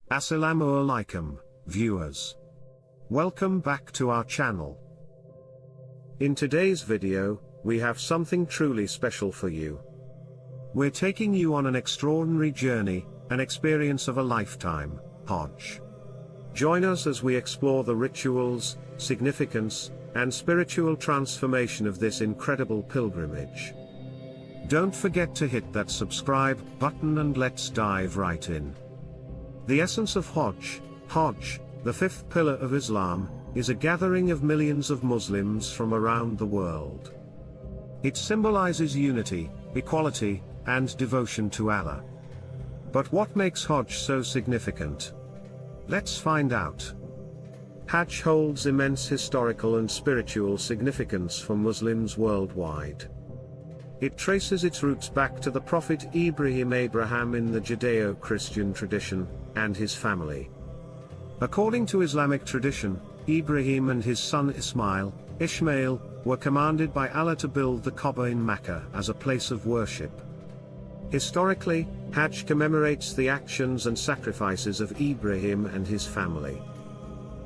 Assalamu alaikum, viewers. Welcome back to our channel. In today's video, we have something truly special for you. We're taking you on an extraordinary journey, an experience of a lifetime, Hadj. Join us as we explore the rituals, significance, and spiritual transformation of this incredible pilgrimage. Don't forget to hit that subscribe button and let's dive right in. The essence of Hadj, the fifth pillar of Islam, is a gathering of millions of Muslims from around the world. It symbolizes unity, equality, and devotion to Allah. But what makes Hadj so significant? Let's find out. Hadj holds immense historical and spiritual significance for Muslims worldwide. It traces its roots back to the Prophet Abraham in the Judeo-Christian tradition, and his family. According to Islamic tradition, Ibrahim and his son Ishmael, were commanded by Allah to build the Kaaba in Mecca as a place of worship. Historically, Hadj commemorates the actions and sacrifices of Ibrahim and his family.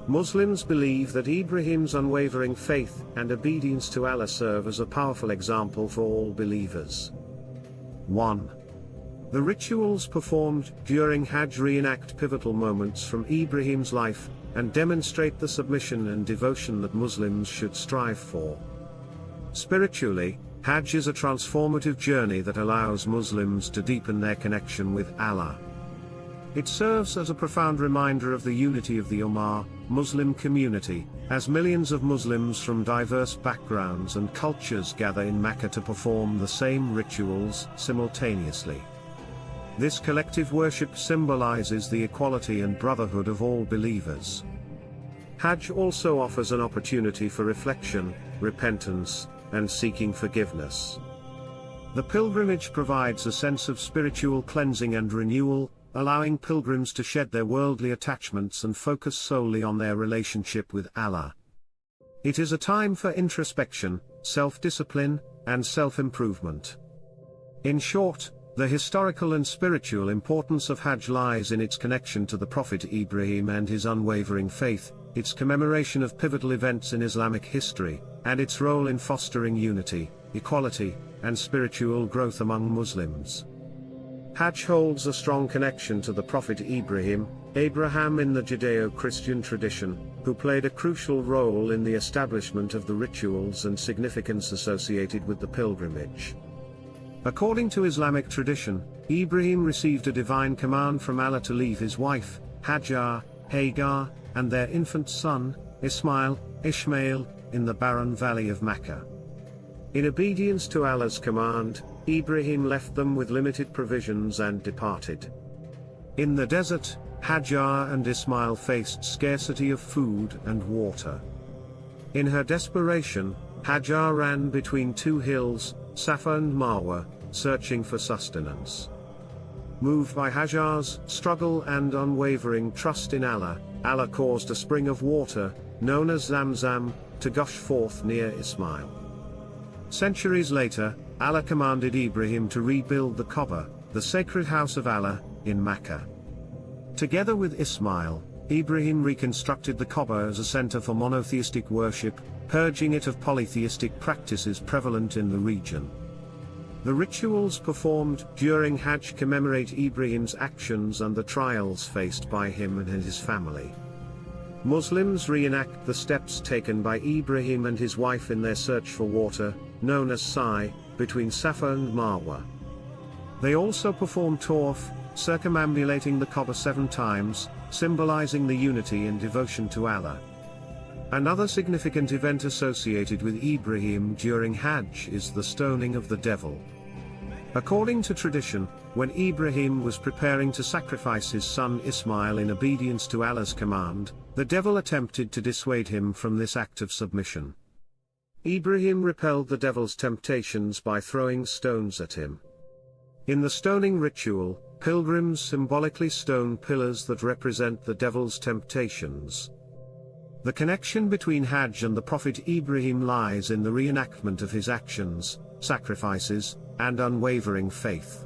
Muslims believe that Ibrahim's unwavering faith and obedience to Allah serve as a powerful example for all believers. 1. The rituals performed during Hadj reenact pivotal moments from Ibrahim's life, and demonstrate the submission and devotion that Muslims should strive for. Spiritually, Hadj is a transformative journey that allows Muslims to deepen their connection with Allah. It serves as a profound reminder of the unity of the Ummah, Muslim community, as millions of Muslims from diverse backgrounds and cultures gather in Mecca to perform the same rituals simultaneously. This collective worship symbolizes the equality and brotherhood of all believers. Hadj also offers an opportunity for reflection, repentance, and seeking forgiveness. The pilgrimage provides a sense of spiritual cleansing and renewal, allowing pilgrims to shed their worldly attachments and focus solely on their relationship with Allah. It is a time for introspection, self-discipline, and self-improvement. In short, the historical and spiritual importance of Hadj lies in its connection to the Prophet Ibrahim and his unwavering faith, its commemoration of pivotal events in Islamic history, and its role in fostering unity, equality, and spiritual growth among Muslims. Hadj holds a strong connection to the Prophet Abraham in the Judeo-Christian tradition, who played a crucial role in the establishment of the rituals and significance associated with the pilgrimage. According to Islamic tradition, Ibrahim received a divine command from Allah to leave his wife, Hajar, Hagar, and their infant son, Ishmael, in the barren valley of Mecca. In obedience to Allah's command, Ibrahim left them with limited provisions and departed. In the desert, Hajar and Ishmael faced scarcity of food and water. In her desperation, Hajar ran between two hills, Safa and Marwa, searching for sustenance. Moved by Hajar's struggle and unwavering trust in Allah, Allah caused a spring of water, known as Zamzam, to gush forth near Ishmael. Centuries later, Allah commanded Ibrahim to rebuild the Kaaba, the sacred house of Allah, in Mecca. Together with Ishmael, Ibrahim reconstructed the Kaaba as a center for monotheistic worship, purging it of polytheistic practices prevalent in the region. The rituals performed during Hadj commemorate Ibrahim's actions and the trials faced by him and his family. Muslims reenact the steps taken by Ibrahim and his wife in their search for water, known as Sa'i, between Safa and Marwa. They also perform Tawaf, circumambulating the Kaaba 7 times, symbolizing the unity and devotion to Allah. Another significant event associated with Ibrahim during Hadj is the stoning of the devil. According to tradition, when Ibrahim was preparing to sacrifice his son Ishmael in obedience to Allah's command, the devil attempted to dissuade him from this act of submission. Ibrahim repelled the devil's temptations by throwing stones at him. In the stoning ritual, pilgrims symbolically stone pillars that represent the devil's temptations. The connection between Hadj and the Prophet Ibrahim lies in the reenactment of his actions, sacrifices, and unwavering faith.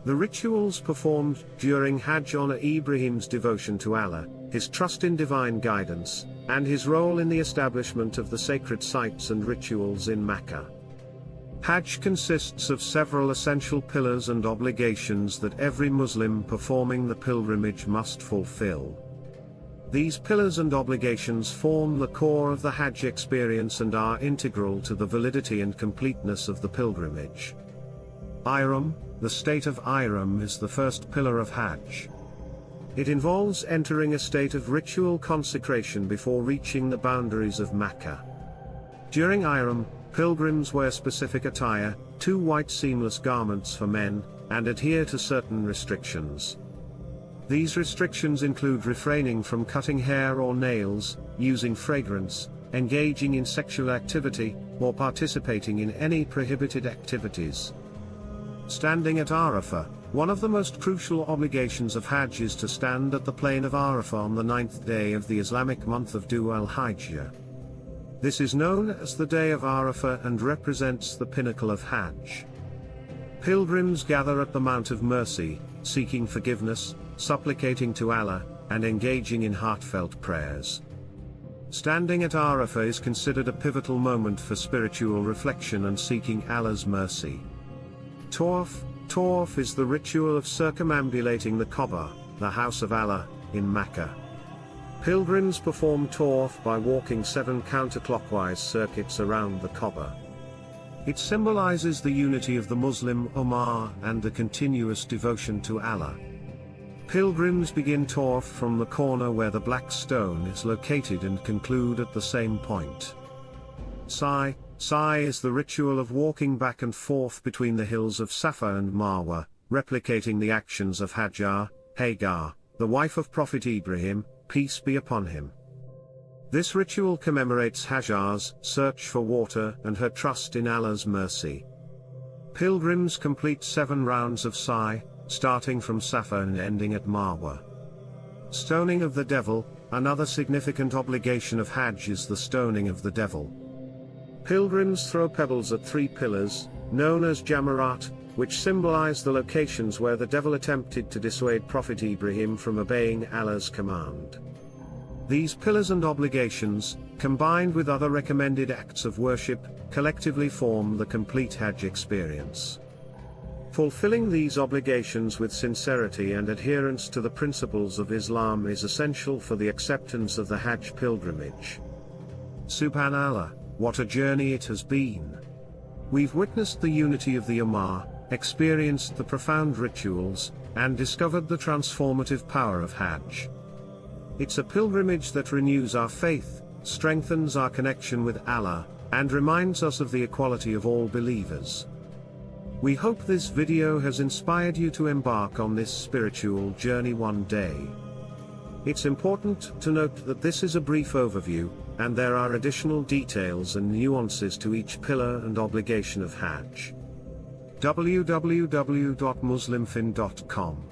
The rituals performed during Hadj honor Ibrahim's devotion to Allah, his trust in divine guidance, and his role in the establishment of the sacred sites and rituals in Mecca. Hajj consists of several essential pillars and obligations that every Muslim performing the pilgrimage must fulfill. These pillars and obligations form the core of the Hajj experience and are integral to the validity and completeness of the pilgrimage. Ihram, the state of Ihram, is the first pillar of Hajj. It involves entering a state of ritual consecration before reaching the boundaries of Mecca. During Ihram, pilgrims wear specific attire, 2 white seamless garments for men, and adhere to certain restrictions. These restrictions include refraining from cutting hair or nails, using fragrance, engaging in sexual activity, or participating in any prohibited activities. Standing at Arafah, one of the most crucial obligations of Hajj is to stand at the plain of Arafah on the 9th day of the Islamic month of Dhu al-Hijjah. This is known as the Day of Arafah and represents the pinnacle of Hajj. Pilgrims gather at the Mount of Mercy, seeking forgiveness, supplicating to Allah, and engaging in heartfelt prayers. Standing at Arafah is considered a pivotal moment for spiritual reflection and seeking Allah's mercy. Tawaf is the ritual of circumambulating the Kaaba, the house of Allah, in Mecca. Pilgrims perform Tawaf by walking 7 counterclockwise circuits around the Kaaba. It symbolizes the unity of the Muslim Ummah and the continuous devotion to Allah. Pilgrims begin Tawaf from the corner where the black stone is located and conclude at the same point. Sa'i is the ritual of walking back and forth between the hills of Safa and Marwa, replicating the actions of Hajar, the wife of Prophet Ibrahim, peace be upon him. This ritual commemorates Hajar's search for water and her trust in Allah's mercy. Pilgrims complete 7 rounds of Sa'i, starting from Safa and ending at Marwa. Stoning of the devil, another significant obligation of Hajj is the stoning of the devil. Pilgrims throw pebbles at 3 pillars, known as Jamarat, which symbolize the locations where the devil attempted to dissuade Prophet Ibrahim from obeying Allah's command. These pillars and obligations, combined with other recommended acts of worship, collectively form the complete Hajj experience. Fulfilling these obligations with sincerity and adherence to the principles of Islam is essential for the acceptance of the Hajj pilgrimage. Subhanallah, what a journey it has been! We've witnessed the unity of the Ummah, experienced the profound rituals, and discovered the transformative power of Hajj. It's a pilgrimage that renews our faith, strengthens our connection with Allah, and reminds us of the equality of all believers. We hope this video has inspired you to embark on this spiritual journey one day. It's important to note that this is a brief overview, and there are additional details and nuances to each pillar and obligation of Hajj. www.muslimfin.com